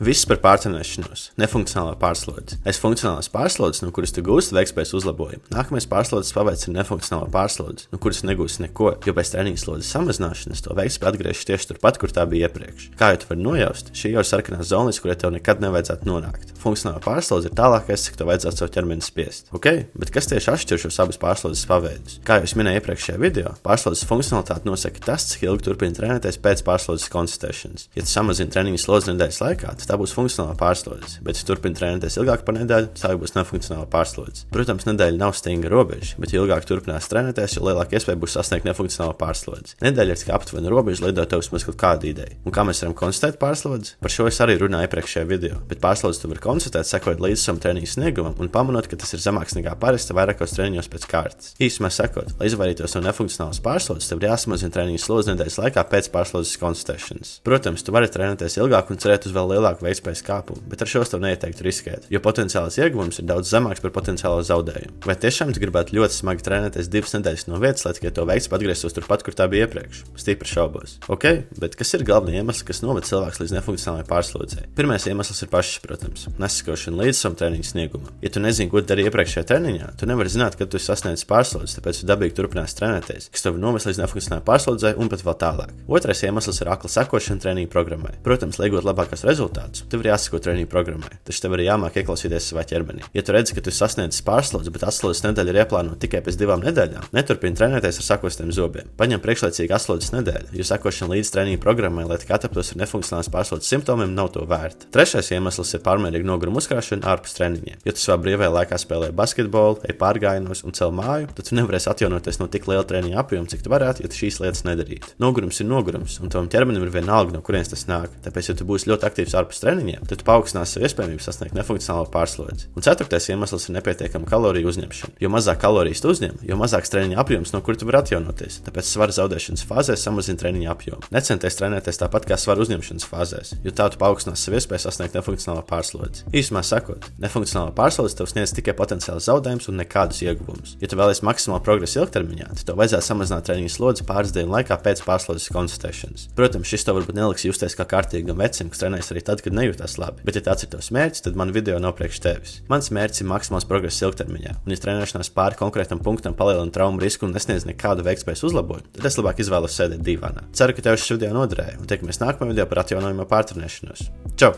Viss par pārtrenēšanos, nefunkcionālā pārslodze. Aiz funkcionālās pārslodzes, no kuras tu gūsti veiktspējas uzlabojumu, nākamais pārslodzes paveids ir nefunkcionālā pārslodze, no kuras negūsi neko, jo pēc treniņa slodzes samazināšanas to veiktspēja atgriežas tieši turpat, kur tā bija iepriekš. Kā jau tu vari nojaust, šī jau ir sarkanās zonas, kurai tev nekad nevajadzētu nonākt. Funkcionālā pārslodze ir tālākais, cik tev vajadzētu savu ķermeni spiest. Bet kas tieši atšķir šos abus pārslodzes paveidus? Kā jau es minēju iepriekšējā video, pārslodzes funkcionalitāte nosaka tas, cik ilgi turpini trenēties pēc pārslodzes konstatēšanas. Ja tu samazini treniņa slodzi nedēļas laikā, tā būs funkcionāla pārslodze, bet, ja turpini trenēties ilgāk par nedēļu, tā būs nefunkcionāla pārslodze. Protams, nedēļa nav stingra robeža, bet, ja ilgāk turpinās trenēties, jo lielāka iespēja būs sasniegt nefunkcionālu pārslodzi. Nedēļa ir tikai aptuvena robeža, lai dotu tev vismaz kaut kādu ideju. Un kā mēs varam konstatēt pārslodzi? Par šo es arī runāju iepriekšējā video, bet pārslodzi tu vari konstatēt, sekojot līdzi savam treniņa sniegumam un pamanot, ka tas ir zemāks nekā parasti vairākos treniņos pēc kārtas. Īsumā sakot, lai izvairītos no nefunkcionālas pārslodzes, tev ir jāsamazina treniņa slodze nedēļas laikā pēc pārslodzes konstatēšanas. Protams, tu vari trenēties ilgāk un cerēt uz vēl lielāku veiktspējas kāpumu, bet ar šos tev neieteiktu riskēt, jo potenciālais ieguvums ir daudz zemāks par potenciālo zaudējumu. Vai tiešām tu gribētu ļoti smagi trenēties 2 nedēļas no vietas, lai tikai to veiktspēja atgrieztos turpat, kur tā bija iepriekš? Stipri šaubos. Bet kas ir galvenie iemesli, kas noved cilvēks līdz nefunkcionālajai pārslodzei? Pirmais iemesls ir pašsaprotams - nesakošana līdz savam treniņa sniegumam. Ja tu nezini, ko darīji iepriekšējā treniņā, tu nevari zināt, kad tu sasniedz pārslodzes, tāpēc tu dabīgi turpinās trenēties, kas tev noved līdz nefunkcionālajai pārslodzei un pat vēl tālāk. Otrais iemesls ir akla sekošana treniņa programmai. Protams, lai iegūtu labākos rezultātus, tev ir jāsako treniņa programmai, taču tev arī jāmāk ieklausīties savā ķermenī. Ja tu redzi, ka tu sasniedz pārslodzes, bet atslodzes nedēļa ir ieplānota tikai pēc 2 nedēļām, neturpini trenēties ar sakostiem zobiem. Paņem priekšlaicīgu atslodzes nedēļu, jo sekošana līdz treniņa programmai, lai tikai ataptos ar nefunkcionālas pārslodzes simptomiem, nav to vērta. Trešais iemesls ir pārmērīga noguruma uzkrāšana ārpus treniņiem. Ja tu savā brīvajā laikā spēlē basketbolu, ej pārgājienos un cel māju, tad tu nevarēsi atjaunoties no tik liela treniņa apjoma, cik tu varētu, ja tu šīs lietas nedarītu. Nogurums ir nogurums, un tavam ķermenim ir vienalga, no kurienes tas nāk. Tāpēc, ja tu būsi ļoti aktīvs ārpus treniņiem, tad tu paaugstināsi savu iespējamību sasniegt nefunkcionālo pārslodzi. Un ceturtais iemesls ir nepietiekama kaloriju uzņemšana. Jo mazāk kalorijas tu uzņem, jo mazāks treniņa apjoms, no kur tu vari atjaunoties. Tāpēc svara zaudēšanas fāzēs samazina treniņa apjomu. Necenties trenēties tāpat kā svara uzņemšanas fāzēs, jo tā tu paaugstinās savu iespēju sasniegt nefunkcionālo pārslodzi. Īsumā sakot, nefunkcionāla pārslodze tev sniedz tikai potenciāls zaudējums un nekādus ieguvumus. Ja tu vēlies maksimālu progresu ilgtermiņā, tad tev vajadzētu samazināt treniņa slodzi pāris dienu laikā pēc pārslodzes konstatēšanas. Protams, šis tev varbūt neliks justies kā kārtīgam vecim, kas trenējas arī tad, kad nejūtās labi. Bet, ja tāds ir tavs mērķis, tad man video nav priekš tevis. Mans mērķis ir maksimāls progress ilgtermiņā, un ja trenēšanās pāri konkrētam punktam palielina traumu risku un nesniedz nekādu veiktspējas uzlabojumu, tad es labāk izvēlos sēdēt divānā. Ceru, ka tev šis video noderēja, un tiekamies nākamajā video par atjaunojumu pārtrenēšanos. Čau!